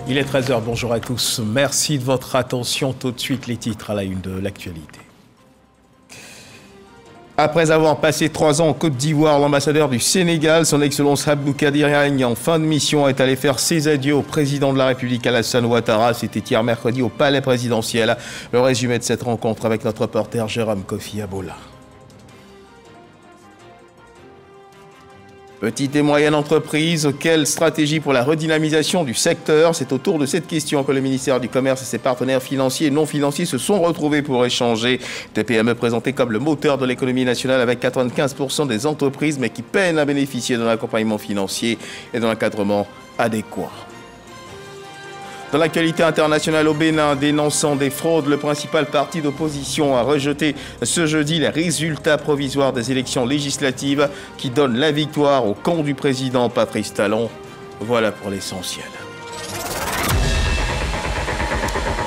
Il est 13 h, bonjour à tous. Merci de votre attention. Tout de suite, les titres à la une de l'actualité. Après avoir passé 3 ans en Côte d'Ivoire, l'ambassadeur du Sénégal, son Excellence Abdoukadir Diagne, en fin de mission, est allé faire ses adieux au président de la République, Alassane Ouattara. C'était hier mercredi au Palais présidentiel. Le résumé de cette rencontre avec notre reporter Jérôme Kofi Abola. Petite et moyenne entreprise, quelle stratégie pour la redynamisation du secteur? C'est autour de cette question que le ministère du Commerce et ses partenaires financiers et non financiers se sont retrouvés pour échanger. Des PME présentées comme le moteur de l'économie nationale avec 95% des entreprises, mais qui peinent à bénéficier d'un accompagnement financier et d'un encadrement adéquat. Dans l'actualité internationale au Bénin, dénonçant des fraudes, le principal parti d'opposition a rejeté ce jeudi les résultats provisoires des élections législatives qui donnent la victoire au camp du président Patrice Talon. Voilà pour l'essentiel.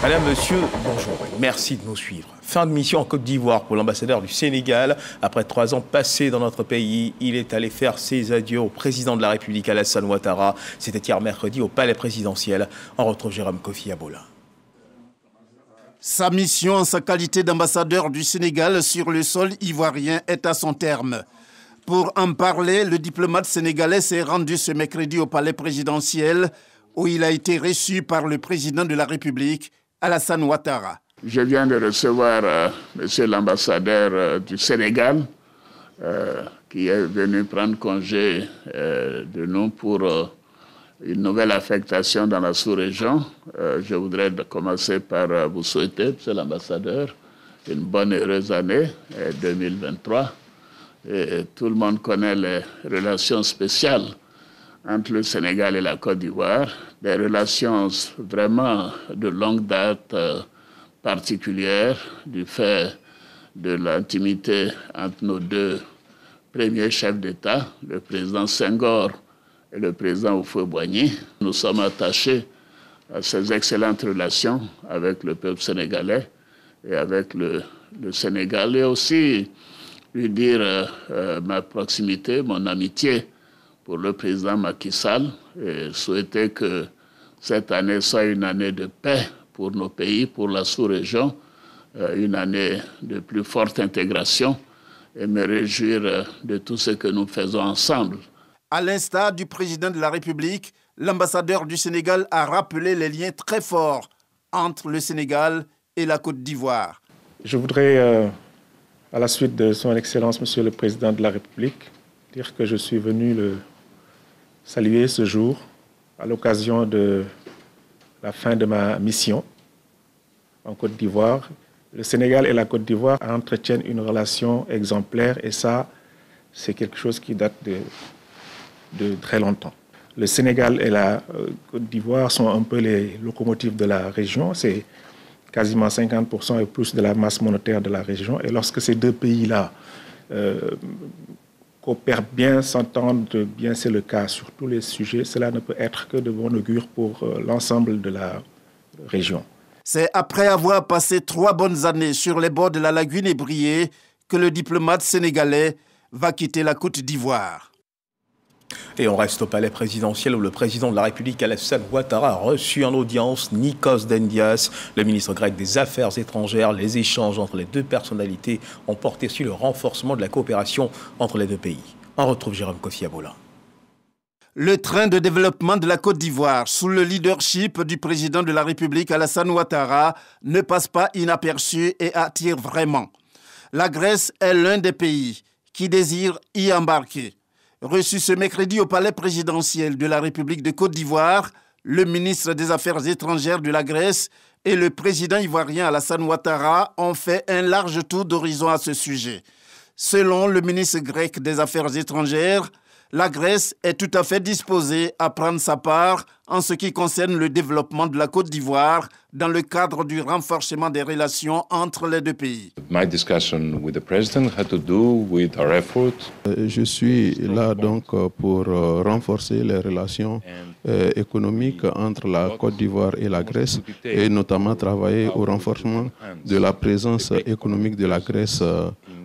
Madame, monsieur, bonjour. Merci de nous suivre. Fin de mission en Côte d'Ivoire pour l'ambassadeur du Sénégal. Après 3 ans passés dans notre pays, il est allé faire ses adieux au président de la République, Alassane Ouattara. C'était hier mercredi au Palais présidentiel. On retrouve Jérôme Kofi Abola. Sa mission en sa qualité d'ambassadeur du Sénégal sur le sol ivoirien est à son terme. Pour en parler, le diplomate sénégalais s'est rendu ce mercredi au Palais présidentiel où il a été reçu par le président de la République, Alassane Ouattara. Je viens de recevoir monsieur l'ambassadeur du Sénégal qui est venu prendre congé de nous pour une nouvelle affectation dans la sous-région. Je voudrais commencer par vous souhaiter, monsieur l'ambassadeur, une bonne et heureuse année 2023. Et tout le monde connaît les relations spéciales entre le Sénégal et la Côte d'Ivoire, des relations vraiment de longue date particulière du fait de l'intimité entre nos deux premiers chefs d'État, le président Senghor et le président Houphouët-Boigny. Nous sommes attachés à ces excellentes relations avec le peuple sénégalais et avec le Sénégal, et aussi lui dire ma proximité, mon amitié pour le président Macky Sall, et souhaiter que cette année soit une année de paix pour nos pays, pour la sous-région, une année de plus forte intégration, et me réjouir de tout ce que nous faisons ensemble. À l'instar du président de la République, l'ambassadeur du Sénégal a rappelé les liens très forts entre le Sénégal et la Côte d'Ivoire. Je voudrais, à la suite de son Excellence, Monsieur le Président de la République, dire que je suis venu le saluer ce jour à l'occasion de la fin de ma mission en Côte d'Ivoire. Le Sénégal et la Côte d'Ivoire entretiennent une relation exemplaire, et ça, c'est quelque chose qui date de très longtemps. Le Sénégal et la Côte d'Ivoire sont un peu les locomotives de la région. C'est quasiment 50% et plus de la masse monétaire de la région. Et lorsque ces deux pays-là coopèrent bien, s'entendent bien, c'est le cas sur tous les sujets, cela ne peut être que de bon augure pour l'ensemble de la région. C'est après avoir passé 3 bonnes années sur les bords de la lagune ébriée que le diplomate sénégalais va quitter la Côte d'Ivoire. Et on reste au palais présidentiel où le président de la République, Alassane Ouattara, a reçu en audience Nikos Dendias, le ministre grec des Affaires étrangères. Les échanges entre les deux personnalités ont porté sur le renforcement de la coopération entre les deux pays. On retrouve Jérôme Kofi Abola. Le train de développement de la Côte d'Ivoire, sous le leadership du président de la République, Alassane Ouattara, ne passe pas inaperçu et attire vraiment. La Grèce est l'un des pays qui désire y embarquer. Reçu ce mercredi au palais présidentiel de la République de Côte d'Ivoire, le ministre des Affaires étrangères de la Grèce et le président ivoirien Alassane Ouattara ont fait un large tour d'horizon à ce sujet. Selon le ministre grec des Affaires étrangères, la Grèce est tout à fait disposée à prendre sa part en ce qui concerne le développement de la Côte d'Ivoire dans le cadre du renforcement des relations entre les deux pays. My discussion with the president had to do with our efforts. Je suis là donc pour renforcer les relations économiques entre la Côte d'Ivoire et la Grèce, et notamment travailler au renforcement de la présence économique de la Grèce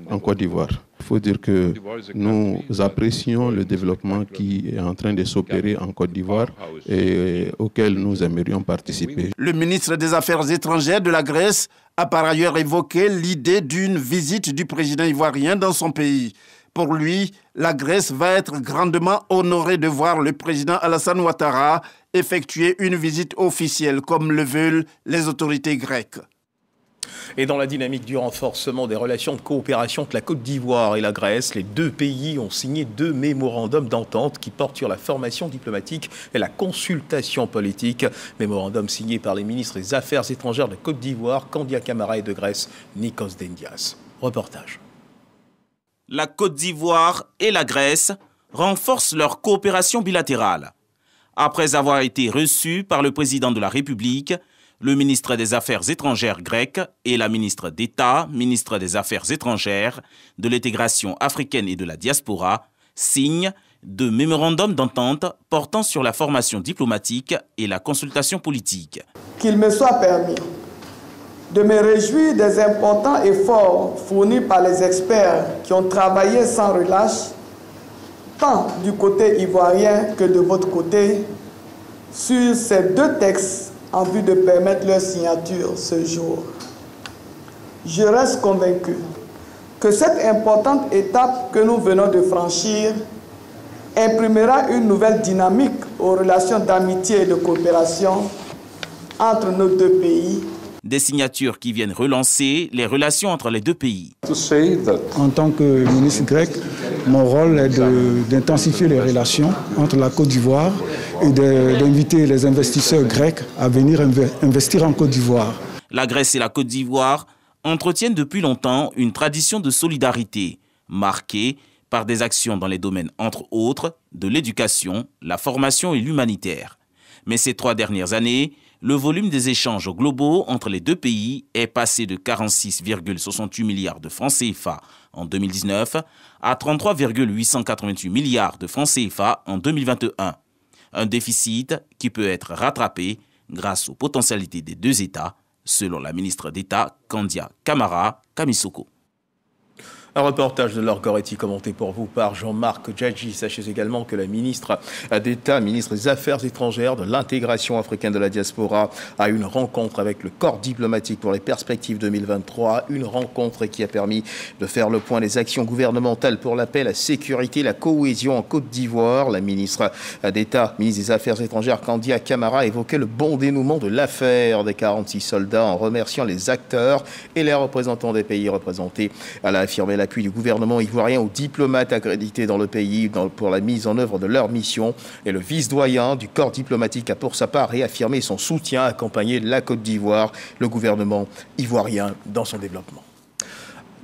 en Côte d'Ivoire. Il faut dire que nous apprécions le développement qui est en train de s'opérer en Côte d'Ivoire et auquel nous aimerions participer. Le ministre des Affaires étrangères de la Grèce a par ailleurs évoqué l'idée d'une visite du président ivoirien dans son pays. Pour lui, la Grèce va être grandement honorée de voir le président Alassane Ouattara effectuer une visite officielle, comme le veulent les autorités grecques. Et dans la dynamique du renforcement des relations de coopération entre la Côte d'Ivoire et la Grèce, les deux pays ont signé 2 mémorandums d'entente qui portent sur la formation diplomatique et la consultation politique. Mémorandum signé par les ministres des Affaires étrangères de Côte d'Ivoire, Candia Camara, et de Grèce, Nikos Dendias. Reportage. La Côte d'Ivoire et la Grèce renforcent leur coopération bilatérale. Après avoir été reçus par le président de la République, le ministre des Affaires étrangères grec et la ministre d'État, ministre des Affaires étrangères, de l'intégration africaine et de la diaspora, signent 2 mémorandums d'entente portant sur la formation diplomatique et la consultation politique. Qu'il me soit permis de me réjouir des importants efforts fournis par les experts qui ont travaillé sans relâche, tant du côté ivoirien que de votre côté, sur ces 2 textes en vue de permettre leur signature ce jour. Je reste convaincu que cette importante étape que nous venons de franchir imprimera une nouvelle dynamique aux relations d'amitié et de coopération entre nos 2 pays. Des signatures qui viennent relancer les relations entre les 2 pays. En tant que ministre grec, mon rôle est d'intensifier les relations entre la Côte d'Ivoire et d'inviter les investisseurs grecs à venir investir en Côte d'Ivoire. La Grèce et la Côte d'Ivoire entretiennent depuis longtemps une tradition de solidarité, marquée par des actions dans les domaines, entre autres, de l'éducation, la formation et l'humanitaire. Mais ces 3 dernières années, le volume des échanges globaux entre les 2 pays est passé de 46,68 milliards de francs CFA en 2019 à 33,888 milliards de francs CFA en 2021. Un déficit qui peut être rattrapé grâce aux potentialités des 2 États, selon la ministre d'État Candia Camara Kamisoko. Un reportage de Laure Goretti commenté pour vous par Jean-Marc Djadji. Sachez également que la ministre d'État, ministre des Affaires étrangères, de l'intégration africaine de la diaspora, a eu une rencontre avec le corps diplomatique pour les perspectives 2023. Une rencontre qui a permis de faire le point des actions gouvernementales pour la paix, la sécurité, la cohésion en Côte d'Ivoire. La ministre d'État, ministre des Affaires étrangères, Candia Camara, évoquait le bon dénouement de l'affaire des 46 soldats en remerciant les acteurs et les représentants des pays représentés. Elle a affirmé l'appui du gouvernement ivoirien aux diplomates accrédités dans le pays pour la mise en œuvre de leur mission. Et le vice-doyen du corps diplomatique a pour sa part réaffirmé son soutien à accompagner la Côte d'Ivoire, le gouvernement ivoirien, dans son développement.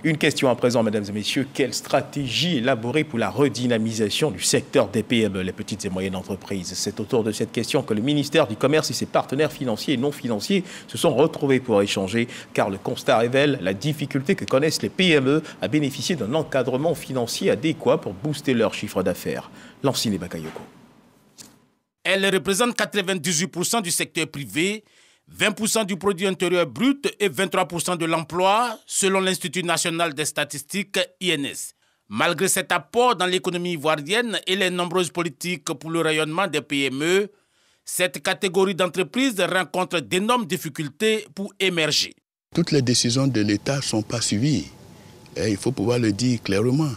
Une question à présent, mesdames et messieurs. Quelle stratégie élaborer pour la redynamisation du secteur des PME, les petites et moyennes entreprises? C'est autour de cette question que le ministère du Commerce et ses partenaires financiers et non financiers se sont retrouvés pour échanger, car le constat révèle la difficulté que connaissent les PME à bénéficier d'un encadrement financier adéquat pour booster leur chiffre d'affaires. Lancine Bakayoko. Elle représente 98% du secteur privé, 20% du produit intérieur brut et 23% de l'emploi, selon l'Institut national des statistiques, INS. Malgré cet apport dans l'économie ivoirienne et les nombreuses politiques pour le rayonnement des PME, cette catégorie d'entreprises rencontre d'énormes difficultés pour émerger. Toutes les décisions de l'État ne sont pas suivies. Et il faut pouvoir le dire clairement.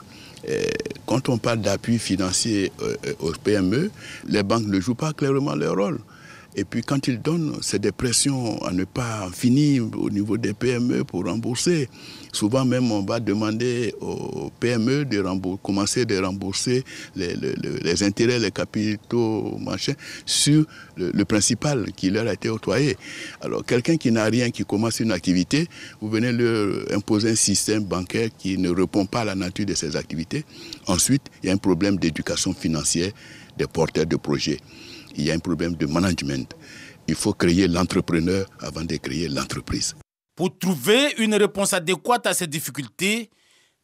Quand on parle d'appui financier aux PME, les banques ne jouent pas clairement leur rôle. Et puis quand ils donnent, c'est des pressions à ne pas finir au niveau des PME pour rembourser. Souvent même, on va demander aux PME de commencer à rembourser les intérêts, les capitaux, machin, sur le principal qui leur a été octroyé. Alors quelqu'un qui n'a rien, qui commence une activité, vous venez leur imposer un système bancaire qui ne répond pas à la nature de ses activités. Ensuite, il y a un problème d'éducation financière des porteurs de projets. Il y a un problème de management. Il faut créer l'entrepreneur avant de créer l'entreprise. Pour trouver une réponse adéquate à ces difficultés,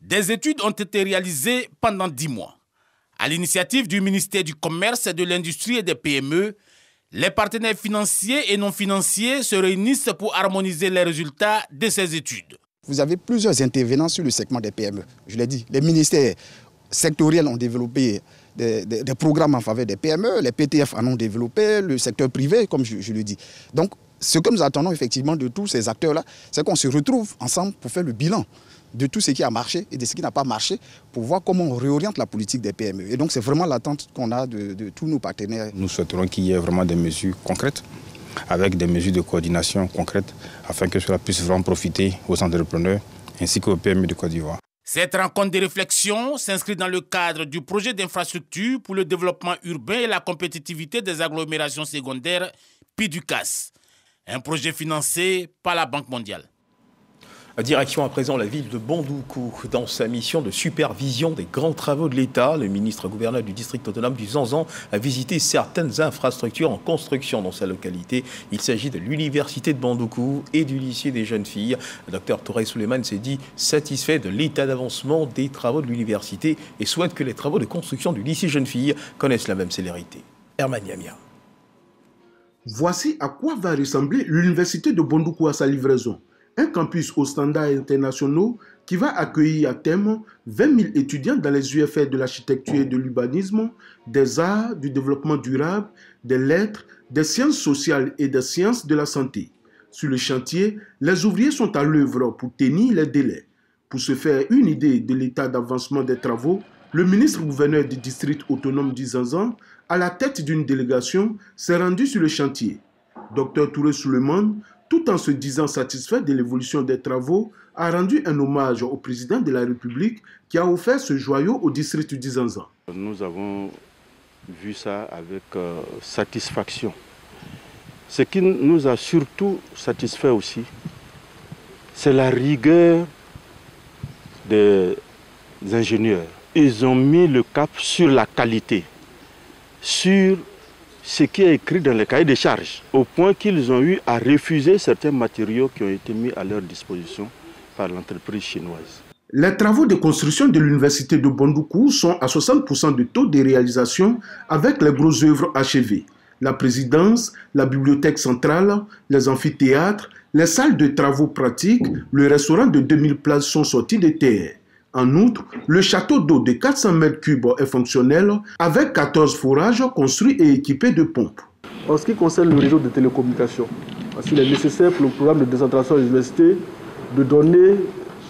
des études ont été réalisées pendant 10 mois. À l'initiative du ministère du Commerce, de l'Industrie et des PME, les partenaires financiers et non financiers se réunissent pour harmoniser les résultats de ces études. Vous avez plusieurs intervenants sur le segment des PME. Je l'ai dit, les ministères sectoriels ont développé des programmes en faveur des PME, les PTF en ont développé, le secteur privé, comme je le dis. Donc, ce que nous attendons effectivement de tous ces acteurs-là, c'est qu'on se retrouve ensemble pour faire le bilan de tout ce qui a marché et de ce qui n'a pas marché, pour voir comment on réoriente la politique des PME. Et donc, c'est vraiment l'attente qu'on a de tous nos partenaires. Nous souhaiterons qu'il y ait vraiment des mesures concrètes, avec des mesures de coordination concrètes, afin que cela puisse vraiment profiter aux entrepreneurs ainsi qu'aux PME de Côte d'Ivoire. Cette rencontre de réflexion s'inscrit dans le cadre du projet d'infrastructure pour le développement urbain et la compétitivité des agglomérations secondaires, PIDUCAS, un projet financé par la Banque mondiale. Direction à présent la ville de Bondoukou. Dans sa mission de supervision des grands travaux de l'État, le ministre-gouverneur du district autonome du Zanzan a visité certaines infrastructures en construction dans sa localité. Il s'agit de l'université de Bondoukou et du lycée des jeunes filles. Le docteur Touré Souleymane s'est dit satisfait de l'état d'avancement des travaux de l'université et souhaite que les travaux de construction du lycée jeunes filles connaissent la même célérité. Herman Yamia. Voici à quoi va ressembler l'université de Bondoukou à sa livraison. Un campus aux standards internationaux qui va accueillir à terme 20 000 étudiants dans les UFR de l'architecture et de l'urbanisme, des arts, du développement durable, des lettres, des sciences sociales et des sciences de la santé. Sur le chantier, les ouvriers sont à l'œuvre pour tenir les délais. Pour se faire une idée de l'état d'avancement des travaux, le ministre-gouverneur du district autonome du Zanzan, à la tête d'une délégation, s'est rendu sur le chantier. Dr Touré Souleymane, tout en se disant satisfait de l'évolution des travaux, a rendu un hommage au président de la République qui a offert ce joyau au district du Zanzan. Nous avons vu ça avec satisfaction. Ce qui nous a surtout satisfait aussi, c'est la rigueur des ingénieurs. Ils ont mis le cap sur la qualité, sur ce qui est écrit dans les cahiers des charges, au point qu'ils ont eu à refuser certains matériaux qui ont été mis à leur disposition par l'entreprise chinoise. Les travaux de construction de l'université de Bondoukou sont à 60% de taux de réalisation avec les grosses œuvres achevées. La présidence, la bibliothèque centrale, les amphithéâtres, les salles de travaux pratiques, le restaurant de 2000 places sont sortis de terre. En outre, le château d'eau de 400 m3 est fonctionnel avec 14 forages construits et équipés de pompes. En ce qui concerne le réseau de télécommunications, il est nécessaire pour le programme de décentration de l'université de donner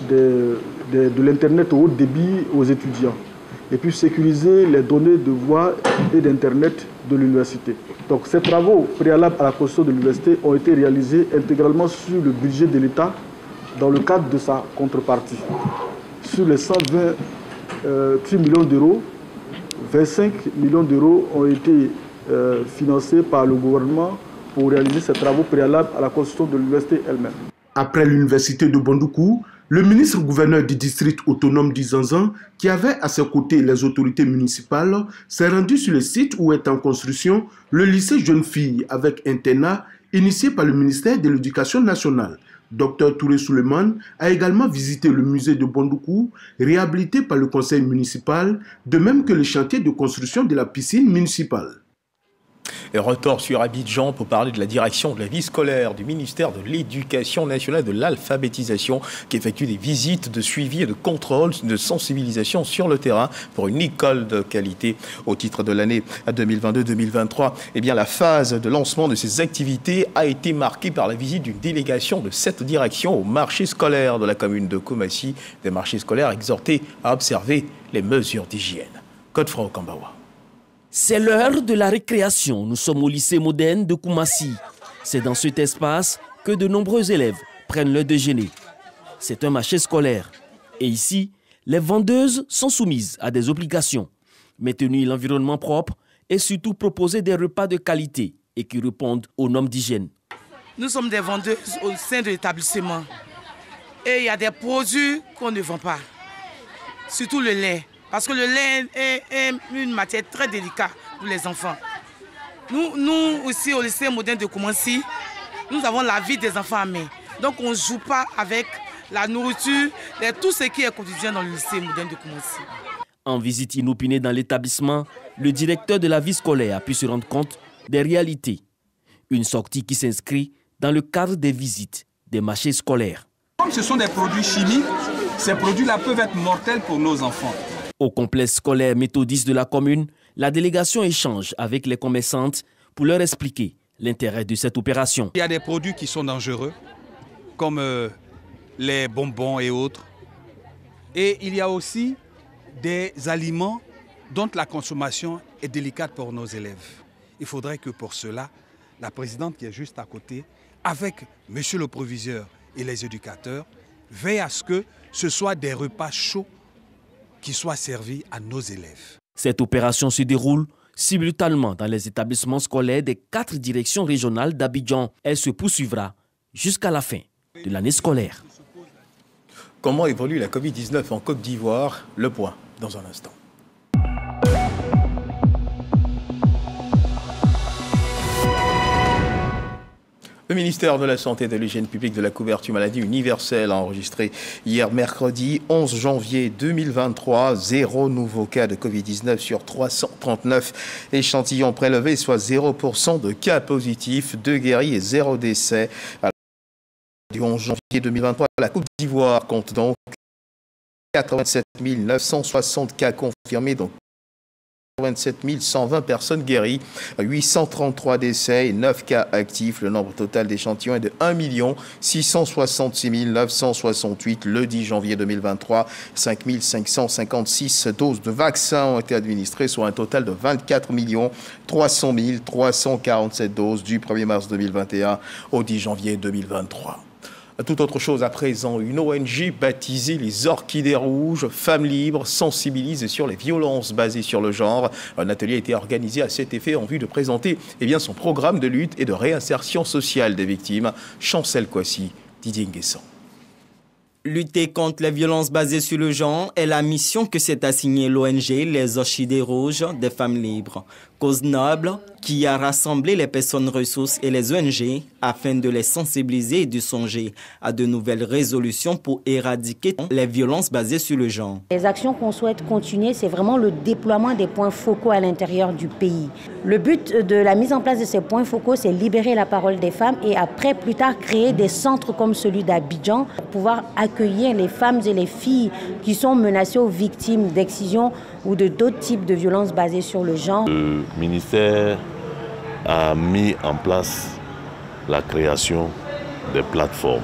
de l'Internet au haut débit aux étudiants et puis sécuriser les données de voix et d'Internet de l'université. Donc ces travaux préalables à la construction de l'université ont été réalisés intégralement sur le budget de l'État dans le cadre de sa contrepartie. Sur les 128 millions d'euros, 25 millions d'euros ont été financés par le gouvernement pour réaliser ces travaux préalables à la construction de l'université elle-même. Après l'université de Bondoukou, le ministre-gouverneur du district autonome du Zanzan, qui avait à ses côtés les autorités municipales, s'est rendu sur le site où est en construction le lycée jeunes filles avec internat initié par le ministère de l'Éducation nationale. Dr Touré Souleymane a également visité le musée de Bondoukou, réhabilité par le conseil municipal, de même que le chantier de construction de la piscine municipale. Et retour sur Abidjan pour parler de la direction de la vie scolaire du ministère de l'Éducation nationale et de l'alphabétisation qui effectue des visites de suivi et de contrôle, de sensibilisation sur le terrain pour une école de qualité. Au titre de l'année 2022-2023, eh bien, la phase de lancement de ces activités a été marquée par la visite d'une délégation de 7 directions au marché scolaire de la commune de Koumassi, des marchés scolaires exhortés à observer les mesures d'hygiène. Godefroy Okambawa. C'est l'heure de la récréation. Nous sommes au lycée moderne de Koumassi. C'est dans cet espace que de nombreux élèves prennent leur déjeuner. C'est un marché scolaire. Et ici, les vendeuses sont soumises à des obligations. Maintenir l'environnement propre et surtout proposer des repas de qualité et qui répondent aux normes d'hygiène. Nous sommes des vendeuses au sein de l'établissement. Et il y a des produits qu'on ne vend pas. Surtout le lait. Parce que le lait est une matière très délicate pour les enfants. Nous aussi, au lycée moderne de Koumassi, nous avons la vie des enfants à main. Donc on ne joue pas avec la nourriture, tout ce qui est quotidien dans le lycée moderne de Koumassi. En visite inopinée dans l'établissement, le directeur de la vie scolaire a pu se rendre compte des réalités. Une sortie qui s'inscrit dans le cadre des visites des marchés scolaires. Comme ce sont des produits chimiques, ces produits-là peuvent être mortels pour nos enfants. Au complexe scolaire méthodiste de la commune, la délégation échange avec les commerçantes pour leur expliquer l'intérêt de cette opération. Il y a des produits qui sont dangereux, comme les bonbons et autres. Et il y a aussi des aliments dont la consommation est délicate pour nos élèves. Il faudrait que pour cela, la présidente qui est juste à côté, avec monsieur le proviseur et les éducateurs, veille à ce que ce soit des repas chauds qui soient servis à nos élèves. Cette opération se déroule simultanément dans les établissements scolaires des 4 directions régionales d'Abidjan. Elle se poursuivra jusqu'à la fin de l'année scolaire. Comment évolue la Covid-19 en Côte d'Ivoire? Le point dans un instant. Le ministère de la Santé et de l'Hygiène publique de la couverture maladie universelle a enregistré hier mercredi 11 janvier 2023 0 nouveaux cas de Covid-19 sur 339 échantillons prélevés, soit 0% de cas positifs, 2 guéris et 0 décès. Du 11 janvier 2023, la Côte d'Ivoire compte donc 87 960 cas confirmés, donc 27 120 personnes guéries, 833 décès et 9 cas actifs. Le nombre total d'échantillons est de 1 666 968 le 10 janvier 2023. 5 556 doses de vaccins ont été administrées, soit un total de 24 300 347 doses du 1er mars 2021 au 10 janvier 2023. Tout autre chose à présent, une ONG baptisée les Orchidées Rouges, Femmes Libres, sensibilise sur les violences basées sur le genre. Un atelier a été organisé à cet effet en vue de présenter son programme de lutte et de réinsertion sociale des victimes. Chancel Kouassi, Didier Nguessan. Lutter contre les violences basées sur le genre est la mission que s'est assignée l'ONG Les Orchidées Rouges des Femmes Libres. Cause noble qui a rassemblé les personnes ressources et les ONG afin de les sensibiliser et de songer à de nouvelles résolutions pour éradiquer les violences basées sur le genre. Les actions qu'on souhaite continuer, c'est vraiment le déploiement des points focaux à l'intérieur du pays. Le but de la mise en place de ces points focaux, c'est libérer la parole des femmes et après, plus tard, créer des centres comme celui d'Abidjan pour pouvoir accueillir les femmes et les filles qui sont menacées ou victimes d'excision ou de d'autres types de violences basées sur le genre. Le ministère a mis en place la création des plateformes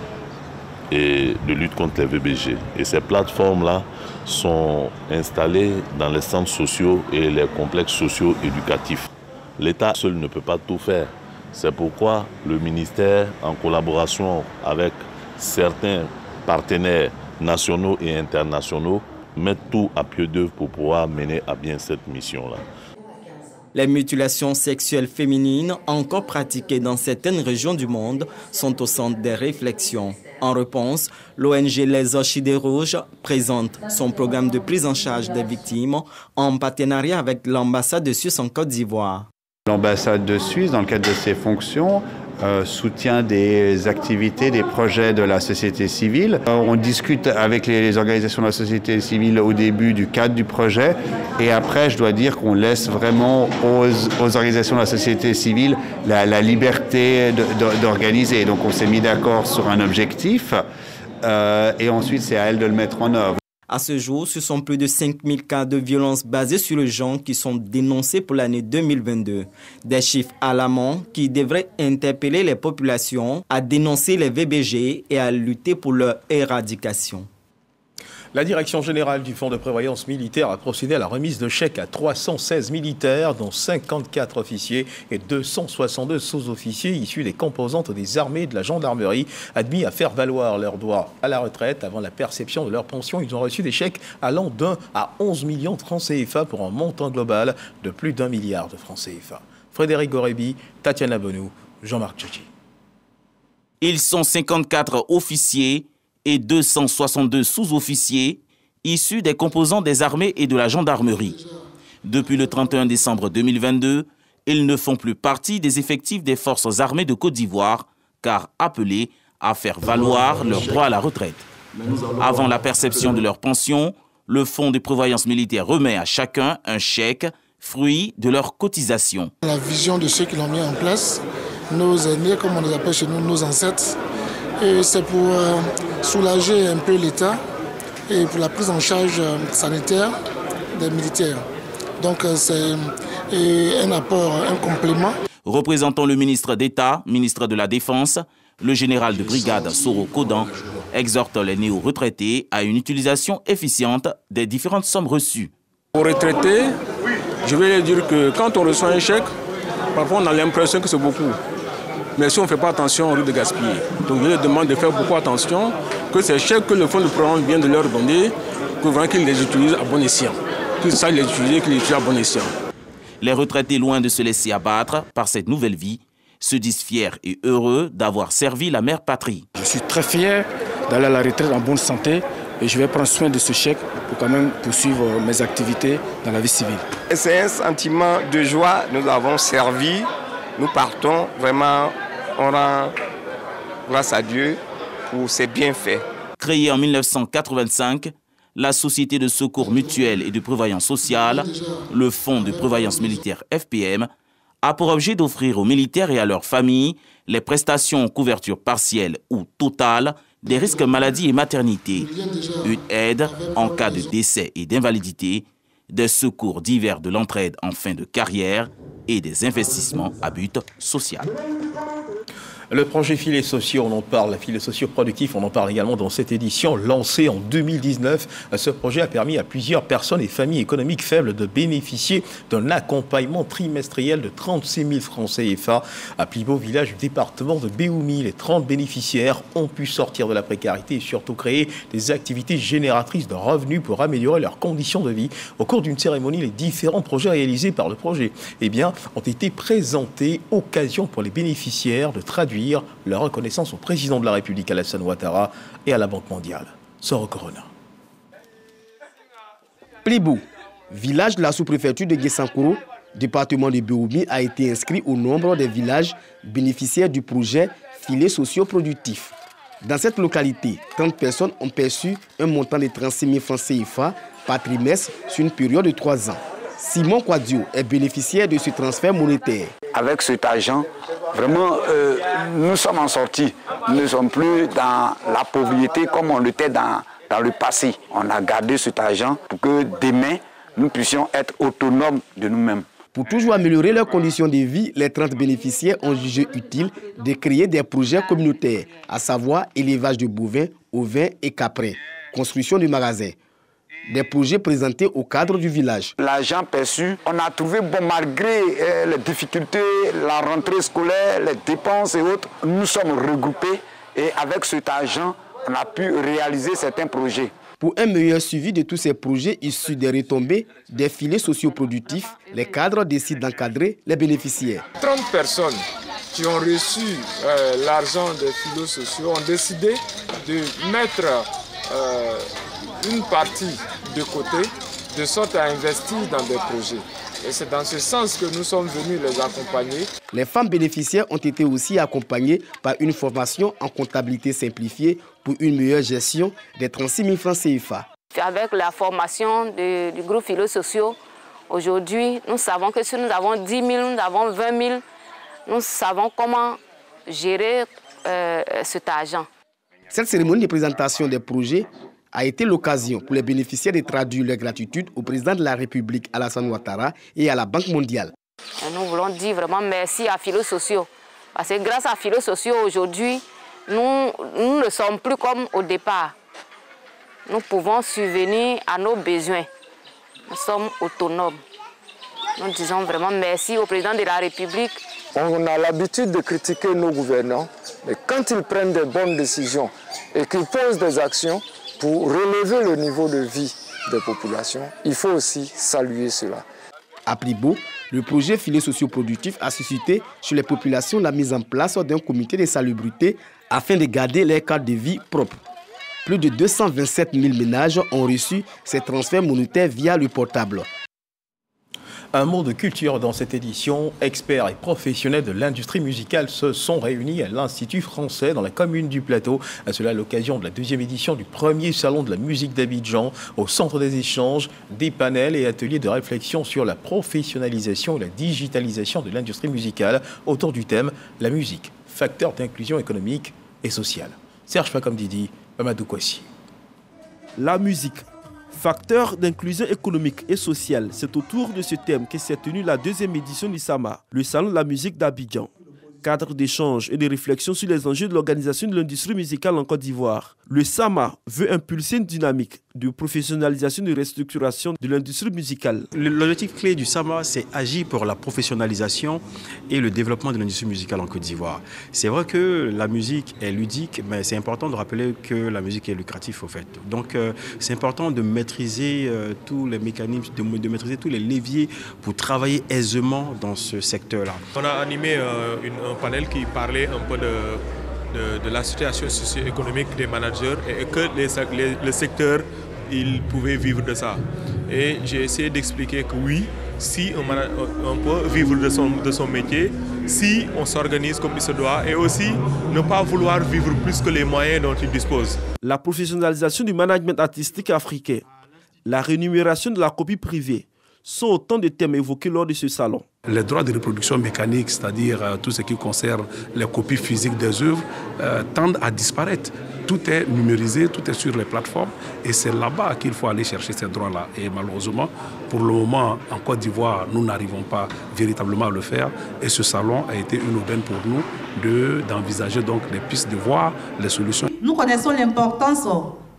et de lutte contre les VBG. Et ces plateformes-là sont installées dans les centres sociaux et les complexes sociaux éducatifs. L'État seul ne peut pas tout faire. C'est pourquoi le ministère, en collaboration avec certains partenaires nationaux et internationaux, met tout à pied d'œuvre pour pouvoir mener à bien cette mission-là. Les mutilations sexuelles féminines, encore pratiquées dans certaines régions du monde, sont au centre des réflexions. En réponse, l'ONG Les Orchidées Rouges présente son programme de prise en charge des victimes en partenariat avec l'ambassade de Suisse en Côte d'Ivoire. L'ambassade de Suisse, dans le cadre de ses fonctions, soutient des activités, des projets de la société civile. On discute avec les organisations de la société civile au début du cadre du projet et après, je dois dire qu'on laisse vraiment aux organisations de la société civile la liberté d'organiser. Donc on s'est mis d'accord sur un objectif et ensuite c'est à elles de le mettre en œuvre. À ce jour, ce sont plus de 5000 cas de violences basées sur le genre qui sont dénoncés pour l'année 2022. Des chiffres alarmants qui devraient interpeller les populations à dénoncer les VBG et à lutter pour leur éradication. La Direction générale du Fonds de prévoyance militaire a procédé à la remise de chèques à 316 militaires, dont 54 officiers et 262 sous-officiers issus des composantes des armées et de la gendarmerie, admis à faire valoir leurs droits à la retraite avant la perception de leur pension. Ils ont reçu des chèques allant d'1 à 11 millions de francs CFA pour un montant global de plus d'1 milliard de francs CFA. Frédéric Gorebi, Tatiana Bonou, Jean-Marc Tchétchi. Ils sont 54 officiers et 262 sous-officiers issus des composants des armées et de la gendarmerie. Depuis le 31 décembre 2022, ils ne font plus partie des effectifs des forces armées de Côte d'Ivoire, car appelés à faire valoir leur droit à la retraite. Avant la perception de leur pension, le Fonds de prévoyance militaire remet à chacun un chèque, fruit de leur cotisation. La vision de ceux qui l'ont mis en place, nos aînés, comme on les appelle chez nous, nos ancêtres, Et c'est pour soulager un peu l'État et pour la prise en charge sanitaire des militaires. Donc c'est un apport, un complément. Représentant le ministre d'État, ministre de la Défense, le général de brigade Soro Kodan exhorte les néo-retraités à une utilisation efficiente des différentes sommes reçues. Aux retraités, je vais leur dire que quand on reçoit un chèque, parfois on a l'impression que c'est beaucoup. Mais si on ne fait pas attention, on risque de gaspiller. Donc je leur demande de faire beaucoup attention, que ces chèques que le fonds de programme vient de leur donner, qu'ils les utilisent à bon escient. Qu'ils sachent les utiliser, qu'ils les utilisent à bon escient. Les retraités, loin de se laisser abattre par cette nouvelle vie, se disent fiers et heureux d'avoir servi la mère patrie. Je suis très fier d'aller à la retraite en bonne santé et je vais prendre soin de ce chèque pour quand même poursuivre mes activités dans la vie civile. C'est un sentiment de joie, nous avons servi, nous partons, vraiment, on rend grâce à Dieu pour ses bienfaits. Créée en 1985, la Société de secours mutuel et de prévoyance sociale, le Fonds de prévoyance militaire FPM, a pour objet d'offrir aux militaires et à leurs familles les prestations couverture partielle ou totale des risques maladie et maternité, une aide en cas de décès et d'invalidité, des secours divers de l'entraide en fin de carrière et des investissements à but social. Le projet filets sociaux, on en parle, filets sociaux productifs, on en parle également dans cette édition lancée en 2019. Ce projet a permis à plusieurs personnes et familles économiques faibles de bénéficier d'un accompagnement trimestriel de 36 000 francs CFA. À Plibo, village du département de Béoumi, les 30 bénéficiaires ont pu sortir de la précarité et surtout créer des activités génératrices de revenus pour améliorer leurs conditions de vie. Au cours d'une cérémonie, les différents projets réalisés par le projet ont été présentés, occasion pour les bénéficiaires de traduire leur reconnaissance au président de la République Alassane Ouattara et à la Banque mondiale. Soro Corona. Plibo, village de la sous-préfecture de Guessankoro, département de Béoumi, a été inscrit au nombre des villages bénéficiaires du projet filets sociaux productifs. Dans cette localité, 30 personnes ont perçu un montant de 36 000 francs CFA par trimestre sur une période de 3 ans. Simon Quadio est bénéficiaire de ce transfert monétaire. Avec cet argent, vraiment, nous sommes en sortie. Nous ne sommes plus dans la pauvreté comme on l'était dans le passé. On a gardé cet argent pour que demain, nous puissions être autonomes de nous-mêmes. Pour toujours améliorer leurs conditions de vie, les 30 bénéficiaires ont jugé utile de créer des projets communautaires, à savoir élevage de bovins, ovins et caprins, construction de magasins. Des projets présentés au cadre du village. L'argent perçu, on a trouvé, bon, malgré les difficultés, la rentrée scolaire, les dépenses et autres, nous sommes regroupés et avec cet argent, on a pu réaliser certains projets. Pour un meilleur suivi de tous ces projets issus des retombées des filets socioproductifs, les cadres décident d'encadrer les bénéficiaires. 30 personnes qui ont reçu l'argent des filets sociaux ont décidé de mettre une partie de côté, de sorte à investir dans des projets. Et c'est dans ce sens que nous sommes venus les accompagner. Les femmes bénéficiaires ont été aussi accompagnées par une formation en comptabilité simplifiée pour une meilleure gestion des 36 000 francs CFA. Avec la formation du groupe filets sociaux, aujourd'hui, nous savons que si nous avons 10 000, nous avons 20 000, nous savons comment gérer cet argent. Cette cérémonie de présentation des projets a été l'occasion pour les bénéficiaires de traduire leur gratitude au président de la République Alassane Ouattara et à la Banque mondiale. Nous voulons dire vraiment merci à filets sociaux. Parce que grâce à filets sociaux aujourd'hui, nous ne sommes plus comme au départ. Nous pouvons subvenir à nos besoins. Nous sommes autonomes. Nous disons vraiment merci au président de la République. On a l'habitude de critiquer nos gouvernants, mais quand ils prennent de bonnes décisions et qu'ils posent des actions pour relever le niveau de vie des populations, il faut aussi saluer cela. À Plibo, le projet filets socioproductifs a suscité chez les populations la mise en place d'un comité de salubrité afin de garder leur cadre de vie propre. Plus de 227 000 ménages ont reçu ces transferts monétaires via le portable. Un mot de culture dans cette édition. Experts et professionnels de l'industrie musicale se sont réunis à l'Institut français dans la commune du Plateau. Cela à l'occasion de la 2e édition du premier salon de la musique d'Abidjan. Au centre des échanges, des panels et ateliers de réflexion sur la professionnalisation et la digitalisation de l'industrie musicale autour du thème « La musique, facteur d'inclusion économique et sociale ». Serge Fakamdidi, Mamadou Kwasi. La musique, facteur d'inclusion économique et sociale, c'est autour de ce thème que s'est tenue la 2e édition du SAMA, le Salon de la musique d'Abidjan. Cadre d'échange et de réflexion sur les enjeux de l'organisation de l'industrie musicale en Côte d'Ivoire. Le SAMA veut impulser une dynamique de professionnalisation et de restructuration de l'industrie musicale. L'objectif clé du SAMA, c'est agir pour la professionnalisation et le développement de l'industrie musicale en Côte d'Ivoire. C'est vrai que la musique est ludique, mais c'est important de rappeler que la musique est lucrative au fait. Donc c'est important de maîtriser tous les mécanismes, de maîtriser tous les leviers pour travailler aisément dans ce secteur-là. On a animé un panel qui parlait un peu de la situation socio-économique des managers et que le secteur, il pouvait vivre de ça. Et j'ai essayé d'expliquer que oui, si on peut vivre de son métier, si on s'organise comme il se doit et aussi ne pas vouloir vivre plus que les moyens dont il dispose. La professionnalisation du management artistique africain, la rémunération de la copie privée sont autant de thèmes évoqués lors de ce salon. Les droits de reproduction mécanique, c'est-à-dire tout ce qui concerne les copies physiques des œuvres, tendent à disparaître. Tout est numérisé, tout est sur les plateformes et c'est là-bas qu'il faut aller chercher ces droits-là. Et malheureusement, pour le moment, en Côte d'Ivoire, nous n'arrivons pas véritablement à le faire. Et ce salon a été une aubaine pour nous d'envisager donc les pistes, de voir les solutions. Nous connaissons l'importance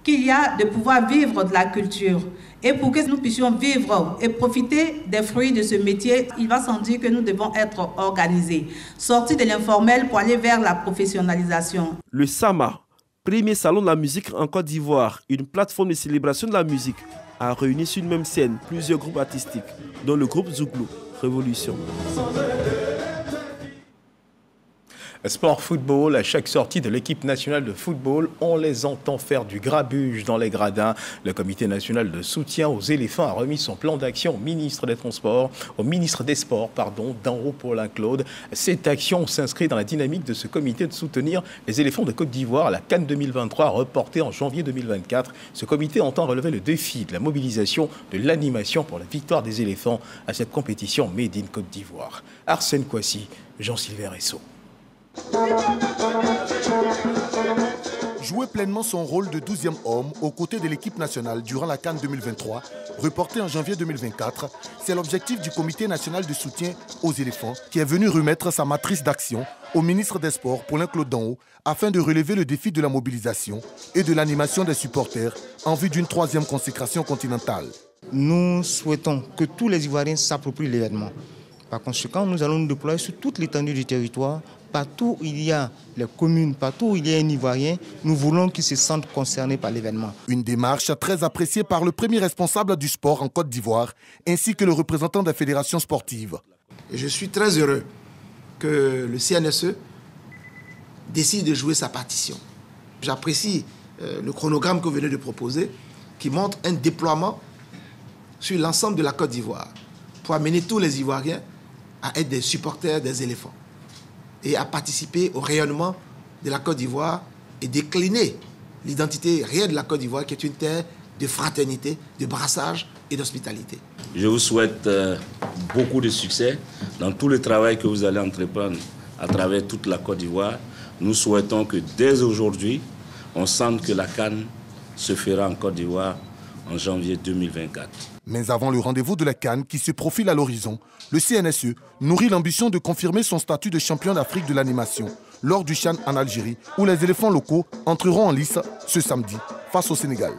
qu'il y a de pouvoir vivre de la culture. Et pour que nous puissions vivre et profiter des fruits de ce métier, il va sans dire que nous devons être organisés. Sortir de l'informel pour aller vers la professionnalisation. Le SAMA, premier salon de la musique en Côte d'Ivoire, une plateforme de célébration de la musique, a réuni sur une même scène plusieurs groupes artistiques, dont le groupe Zouglou, Révolution. Sport football, à chaque sortie de l'équipe nationale de football, on les entend faire du grabuge dans les gradins. Le comité national de soutien aux éléphants a remis son plan d'action au ministre des Sports, d'Henro Paulin-Claude. Cette action s'inscrit dans la dynamique de ce comité de soutenir les éléphants de Côte d'Ivoire à la CAN 2023 reportée en janvier 2024. Ce comité entend relever le défi de la mobilisation de l'animation pour la victoire des éléphants à cette compétition Made in Côte d'Ivoire. Arsène Kwasi, Jean-Sylvain Ressot. Jouer pleinement son rôle de 12e homme aux côtés de l'équipe nationale durant la CAN 2023, reportée en janvier 2024, c'est l'objectif du comité national de soutien aux éléphants qui est venu remettre sa matrice d'action au ministre des Sports, Paulin-Claude d'Henro, afin de relever le défi de la mobilisation et de l'animation des supporters en vue d'une 3e consécration continentale. Nous souhaitons que tous les Ivoiriens s'approprient l'événement. Par conséquent, nous allons nous déployer sur toute l'étendue du territoire. Partout où il y a les communes, partout où il y a un Ivoirien, nous voulons qu'ils se sentent concernés par l'événement. Une démarche très appréciée par le premier responsable du sport en Côte d'Ivoire, ainsi que le représentant des fédérations sportives. Je suis très heureux que le CNSE décide de jouer sa partition. J'apprécie le chronogramme que vous venez de proposer, qui montre un déploiement sur l'ensemble de la Côte d'Ivoire, pour amener tous les Ivoiriens à être des supporters des éléphants et à participer au rayonnement de la Côte d'Ivoire et décliner l'identité réelle de la Côte d'Ivoire qui est une terre de fraternité, de brassage et d'hospitalité. Je vous souhaite beaucoup de succès dans tout le travail que vous allez entreprendre à travers toute la Côte d'Ivoire. Nous souhaitons que dès aujourd'hui, on sente que la CAN se fera en Côte d'Ivoire en janvier 2024. Mais avant le rendez-vous de la CAN qui se profile à l'horizon, le CNSE nourrit l'ambition de confirmer son statut de champion d'Afrique de l'animation lors du CHAN en Algérie, où les éléphants locaux entreront en lice ce samedi face au Sénégal.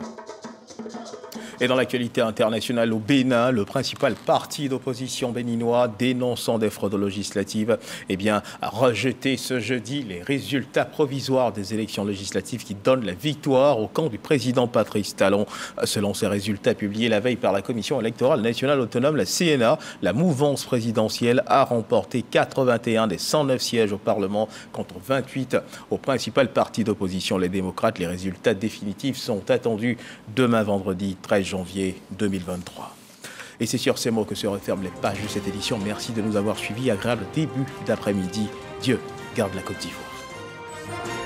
Et dans l'actualité internationale au Bénin, le principal parti d'opposition béninois dénonçant des fraudes législatives a rejeté ce jeudi les résultats provisoires des élections législatives qui donnent la victoire au camp du président Patrice Talon. Selon ces résultats publiés la veille par la Commission électorale nationale autonome, la CNA, la mouvance présidentielle a remporté 81 des 109 sièges au Parlement contre 28 au principal parti d'opposition, les démocrates. Les résultats définitifs sont attendus demain vendredi 13 janvier 2023. Et c'est sur ces mots que se referment les pages de cette édition. Merci de nous avoir suivis. Agréable début d'après-midi. Dieu garde la Côte d'Ivoire.